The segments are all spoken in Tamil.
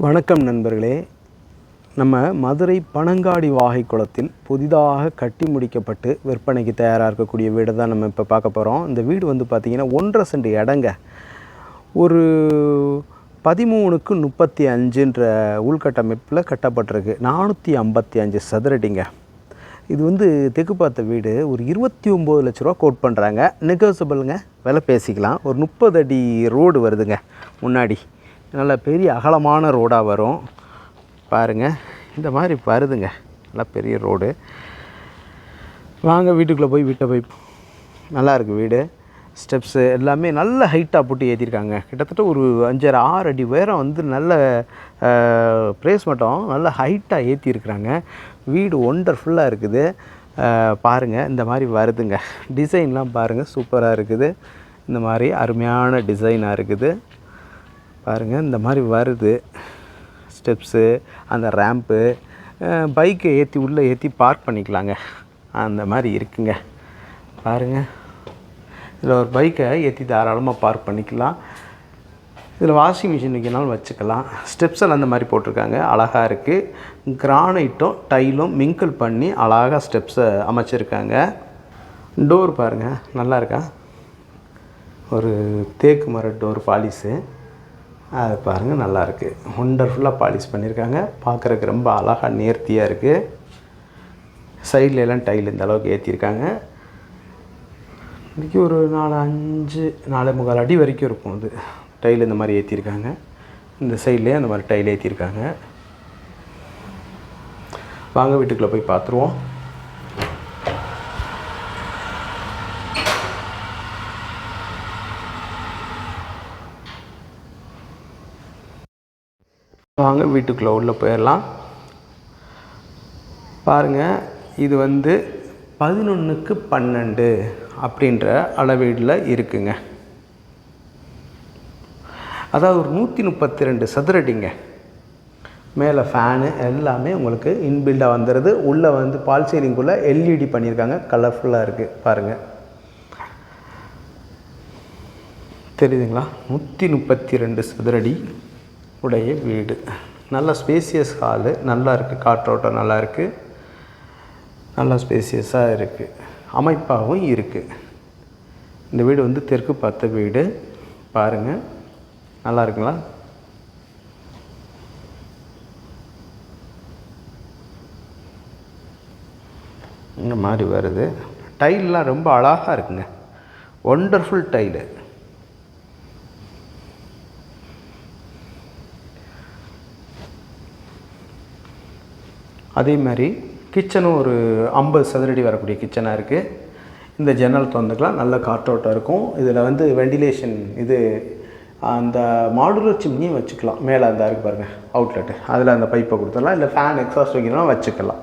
வணக்கம் நண்பர்களே. நம்ம மதுரை பனங்காடி வாகைக்குளத்தில் புதிதாக கட்டி முடிக்கப்பட்டு விற்பனைக்கு தயாராக இருக்கக்கூடிய வீடை தான் நம்ம இப்போ பார்க்க போகிறோம். இந்த வீடு வந்து பார்த்திங்கன்னா 1.5 சென்ட் இடங்க, ஒரு 13க்கு 35 உள்கட்டமைப்பில் கட்டப்பட்டிருக்கு. 455 சதுரடிங்க. இது வந்து தெற்கு பார்த்த வீடு. ஒரு 29 லட்ச ரூபா கோட் பண்ணுறாங்க. நெகோசியபிளுங்க, விலை பேசிக்கலாம். ஒரு 30 அடி ரோடு வருதுங்க முன்னாடி. நல்ல பெரிய அகலமான ரோடாக வரும் பாருங்கள். இந்த மாதிரி வருதுங்க, நல்லா பெரிய ரோடு. வாங்க வீட்டுக்குள்ளே போய் நல்லாயிருக்கு வீடு. ஸ்டெப்ஸு எல்லாமே நல்ல ஹைட்டாக போட்டு ஏற்றிருக்காங்க. கிட்டத்தட்ட ஒரு 5.5-6 அடி உயரம் வந்து நல்ல ப்ரேஸ் மட்டும் நல்ல ஹைட்டாக ஏற்றிருக்கிறாங்க. வீடு ஒண்டர்ஃபுல்லாக இருக்குது பாருங்கள். இந்த மாதிரி வருதுங்க. டிசைன்லாம் பாருங்கள், சூப்பராக இருக்குது. இந்த மாதிரி அருமையான டிசைனாக இருக்குது பாருங்கள். இந்த மாதிரி வருது ஸ்டெப்ஸு, அந்த ரேம்ப்பு, பைக்கை உள்ளே ஏற்றி பார்க் பண்ணிக்கலாங்க. அந்த மாதிரி இருக்குங்க பாருங்கள். இதில் ஒரு பைக்கை ஏற்றி தாராளமாக பார்க் பண்ணிக்கலாம். இதில் வாஷிங் மிஷின் வைக்கனாலும் வச்சுக்கலாம். ஸ்டெப்ஸ் எல்லாம் அந்த மாதிரி போட்டிருக்காங்க, அழகாக இருக்குது. கிரானைட்டும் டைலும் மிங்கிள் பண்ணி அழகாக ஸ்டெப்ஸை அமைச்சிருக்காங்க. டோர் பாருங்கள், நல்லா இருக்கா? ஒரு தேக்கு மர டோர் பாலிஸு, அது பாருங்கள் நல்லாயிருக்கு. ஒண்டர்ஃபுல்லாக பாலிஷ் பண்ணியிருக்காங்க. பார்க்குறதுக்கு ரொம்ப அழகாக நேர்த்தியாக இருக்குது. சைடில் எல்லாம் டைல் இந்த அளவுக்கு ஏற்றிருக்காங்க. இன்றைக்கி ஒரு 4-4.25 அடி வரைக்கும் இருக்கும். அது டைல் இந்த மாதிரி ஏற்றிருக்காங்க. இந்த சைட்லேயே அந்த மாதிரி டைல் ஏற்றிருக்காங்க. வாங்க வீட்டுக்குள்ளே போய் பார்த்துருவோம். வாங்க வீட்டுக்குள்ளே உள்ளே போயிடலாம். பாருங்கள், இது வந்து 11க்கு 12 அப்படின்ற அளவீடில் இருக்குங்க. அதாவது ஒரு 132 சதுரடிங்க. மேலே ஃபேனு எல்லாமே உங்களுக்கு இன்பில்டாக வந்துடுது. உள்ளே வந்து பால் சீலிங்குள்ளே எல்இடி பண்ணியிருக்காங்க, கலர்ஃபுல்லாக இருக்குது பாருங்கள். தெரியுதுங்களா? 132 சதுரடி உடைய வீடு. நல்ல ஸ்பேசியஸ் ஹாலு, நல்லா இருக்குது. காற்றோட்டம் நல்லா இருக்குது, நல்லா ஸ்பேசியஸாக இருக்குது, அமைப்பாகவும் இருக்குது. இந்த வீடு வந்து தெற்கு பார்த்த வீடு பாருங்கள். நல்லா இருக்குங்களா? இந்த மாதிரி வருது. டைல்லாம் ரொம்ப அழகாக இருக்குங்க, ஒண்டர்ஃபுல் டைலு. அதே மாதிரி கிச்சனும் ஒரு 50 சதுரடி வரக்கூடிய கிச்சனாக இருக்குது. இந்த ஜன்னல் திறந்துக்கலாம், நல்ல காற்றோட்டம் இருக்கும். இதில் வந்து வெண்டிலேஷன், இது அந்த மாடுலர் சிம்னியும் வச்சுக்கலாம். மேலே அந்த இருக்குது பாருங்கள் அவுட்லெட்டு, அதில் அந்த பைப்பை கொடுத்துடலாம். இல்லை ஃபேன் எக்ஸாஸ்ட் வைக்கலாம், வச்சுக்கலாம்.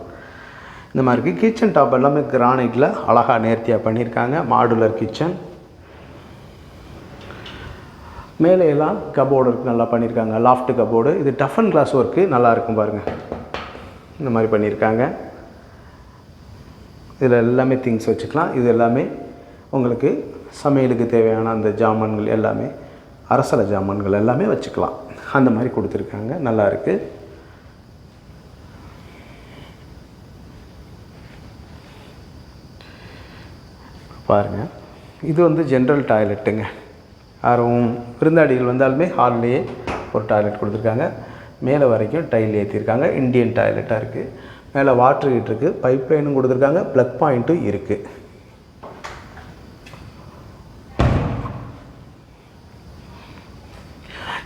இந்த மாதிரி இருக்குது. கிச்சன் டாப் எல்லாமே கிரானைட்டில் அழகாக நேர்த்தியாக பண்ணியிருக்காங்க. Modular kitchen. மேலே எல்லாம் கபோர்டு இருக்குது, நல்லா பண்ணியிருக்காங்க. Loft cupboard. இது டஃபன் கிளாஸ் ஒர்க்கு நல்லாயிருக்கும் பாருங்கள். இந்த மாதிரி பண்ணியிருக்காங்க. இதில் எல்லாமே திங்ஸ் வச்சுக்கலாம். இது எல்லாமே உங்களுக்கு சமையலுக்கு தேவையான அந்த ஜாமான்கள் எல்லாமே, அரசல ஜாமான்கள் எல்லாமே வச்சுக்கலாம். அந்த மாதிரி கொடுத்துருக்காங்க, நல்லா இருக்குது. பாருங்கள், இது வந்து ஜென்ரல் டாய்லெட்டுங்க. யாரும் விருந்தாடிகள் வந்தாலுமே ஹால்லேயே ஒரு டாய்லெட் கொடுத்துருக்காங்க. மேலே வரைக்கும் டைல் ஏற்றிருக்காங்க. இண்டியன் டாய்லெட்டாக இருக்குது. மேலே வாட்ரு ஹீட் இருக்குது, பைப் லைனும் கொடுத்துருக்காங்க, ப்ளக் பாயிண்ட்டும் இருக்குது.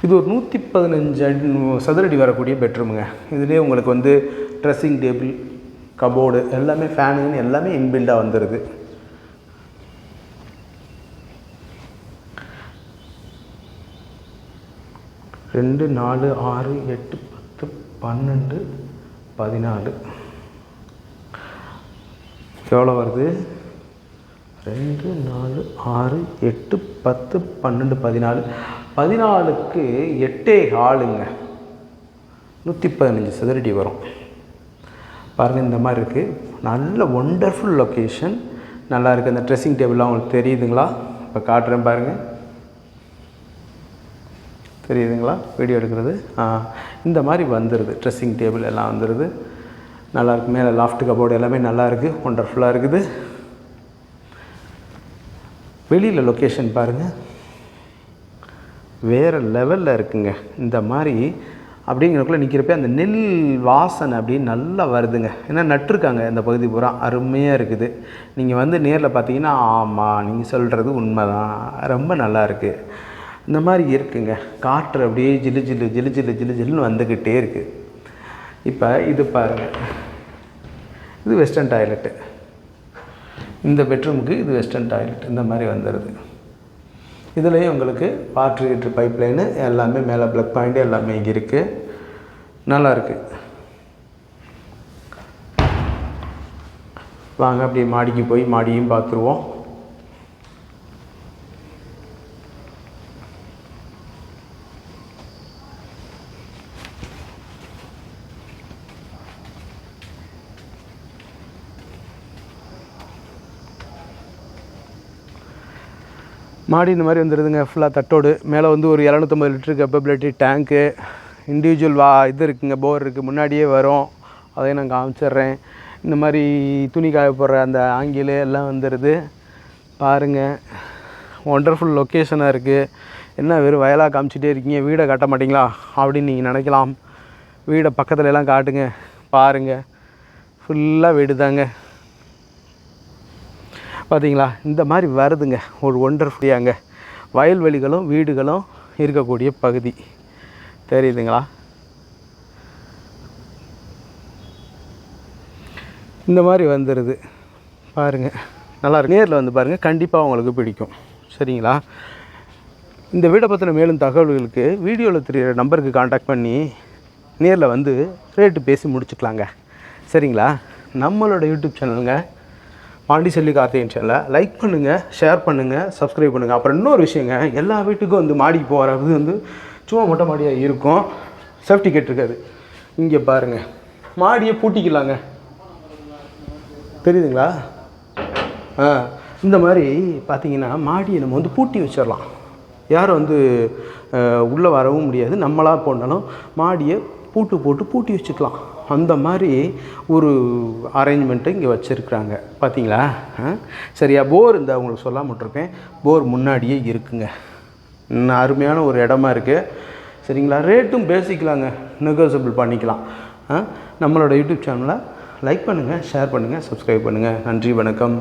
இது ஒரு 115 சதுரடி வரக்கூடிய பெட்ரூமுங்க. இதுலேயே உங்களுக்கு வந்து ட்ரெஸ்ஸிங் டேபிள், கபோர்டு எல்லாமே, ஃபேனுன்னு எல்லாமே இன்பில்டாக வந்துடுது. ரெண்டு 4 6 8 10 12 14 எவ்வளோ வருது? 2 4 6 8 10 12 14 14க்கு 8 ஹாலுங்க. 115 சதுரடி வரும் பாருங்கள். இந்த மாதிரி இருக்குது. நல்ல ஒண்டர்ஃபுல் லொக்கேஷன், நல்லா இருக்குது. அந்த ட்ரெஸ்ஸிங் டேபிள்லாம் உங்களுக்கு தெரியுதுங்களா? இப்போ காட்டுறேன் பாருங்கள். தெரியுதுங்களா வீடியோ எடுக்கிறது? இந்த மாதிரி வந்துடுது. ட்ரெஸ்ஸிங் டேபிள் எல்லாம் வந்துடுது. நல்லாயிருக்கு. மேலே லாஃப்ட் கபோர்டு எல்லாமே நல்லாயிருக்கு, ஒண்டர்ஃபுல்லாக இருக்குது. வெளியில் லொக்கேஷன் பாருங்கள், வேறு லெவலில் இருக்குங்க. இந்த மாதிரி அப்படிங்கிறக்குள்ளே நிற்கிறப்ப அந்த நெல் வாசனை அப்படியே நல்லா வருதுங்க. ஏன்னா நட்டுருக்காங்க இந்த பகுதி பூரா, அருமையாக இருக்குது. நீங்கள் வந்து நேரில் பார்த்தீங்கன்னா ஆமாம் நீங்கள் சொல்கிறது உண்மை தான், ரொம்ப நல்லா இருக்குது. இந்த மாதிரி இருக்குங்க. காற்று அப்படியே ஜில்லு ஜில்லு ஜில்லு ஜில்லு ஜில்லு ஜில்லுன்னு வந்துக்கிட்டே இருக்குது. இப்போ இது பாருங்கள், இது வெஸ்டர்ன் டாய்லெட்டு. இந்த பெட்ரூமுக்கு இது வெஸ்டர்ன் டாய்லெட். இந்த மாதிரி வந்துடுது. இதுலேயும் உங்களுக்கு வாட்ரு ஹீட்ரு பைப் லைனு எல்லாமே மேலே ப்ளக் பாயிண்ட்டு எல்லாமே இங்கே இருக்குது. நல்லாயிருக்கு. வாங்க அப்படியே மாடிக்கு போய் மாடியும் பார்த்துருவோம். மாடி இந்த மாதிரி வந்துடுதுங்க. ஃபுல்லாக தட்டோடு. மேலே வந்து ஒரு 250 லிட்டரு கேப்பபிலிட்டி டேங்க்கு, இண்டிவிஜுவல் இது இருக்குங்க, போர் இருக்குது. முன்னாடியே வரும், அதையும் நான் காமிச்சிட்றேன். இந்த மாதிரி துணி காய போடுற அந்த ஆங்கிலு எல்லாம் வந்துடுது. பாருங்கள், ஒண்டர்ஃபுல் லொக்கேஷனாக இருக்குது. என்ன வெறும் வயலாக காமிச்சிட்டே இருக்கீங்க, வீடை காட்ட மாட்டிங்களா அப்படின்னு நீங்கள் நினைக்கலாம். வீடை பக்கத்துலலாம் காட்டுங்க. பாருங்கள், ஃபுல்லாக வீடு தாங்க. பார்த்தீங்களா, இந்த மாதிரி வருதுங்க. ஒரு ஒண்டர்ஃபுல்லாங்க வயல்வெளிகளும் வீடுகளும் இருக்கக்கூடிய பகுதி. தெரியுதுங்களா? இந்த மாதிரி வந்துடுது. பாருங்கள், நல்லாயிருக்கு. நேரில் வந்து பாருங்கள், கண்டிப்பாக உங்களுக்கு பிடிக்கும். சரிங்களா? இந்த வீடை பற்றின மேலும் தகவல்களுக்கு வீடியோவில் தெரிகிற நம்பருக்கு காண்டாக்ட் பண்ணி நேரில் வந்து ரேட்டு பேசி முடிச்சுக்கலாங்க. சரிங்களா? நம்மளோட யூடியூப் சேனலுங்க பாண்டிச்செல்வி கார்த்திகேயன் சேனலை லைக் பண்ணுங்கள், ஷேர் பண்ணுங்கள், சப்ஸ்கிரைப் பண்ணுங்கள். அப்புறம் இன்னொரு விஷயங்க, எல்லா வீட்டுக்கும் வந்து மாடிக்கு போகிறது வந்து சும்மா மொட்டை மாடியாக இருக்கும், சேஃப்டி கேட் இருக்காது. இங்கே பாருங்கள், மாடியை பூட்டிக்கலாங்க. தெரியுதுங்களா? இந்த மாதிரி பார்த்தீங்கன்னா மாடியை நம்ம வந்து பூட்டி வச்சிடலாம். யாரும் வந்து உள்ளே வரவும் முடியாது. நம்மளாக போனாலும் மாடியை பூட்டி வச்சுக்கலாம். அந்த மாதிரி ஒரு அரேஞ்ச்மெண்ட்டு இங்கே வச்சுருக்குறாங்க. பார்த்தீங்களா? சரியா? போர் இந்த உங்களுக்கு சொல்லாமல் விட்ருக்கேன், போர் முன்னாடியே இருக்குங்க. அருமையான ஒரு இடமா இருக்குது. சரிங்களா? ரேட்டும் பேசிக்கலாங்க, நெகோசியபிள் பண்ணிக்கலாம். நம்மளோட யூடியூப் சேனலை லைக் பண்ணுங்கள், ஷேர் பண்ணுங்கள், சப்ஸ்கிரைப் பண்ணுங்கள். நன்றி, வணக்கம்.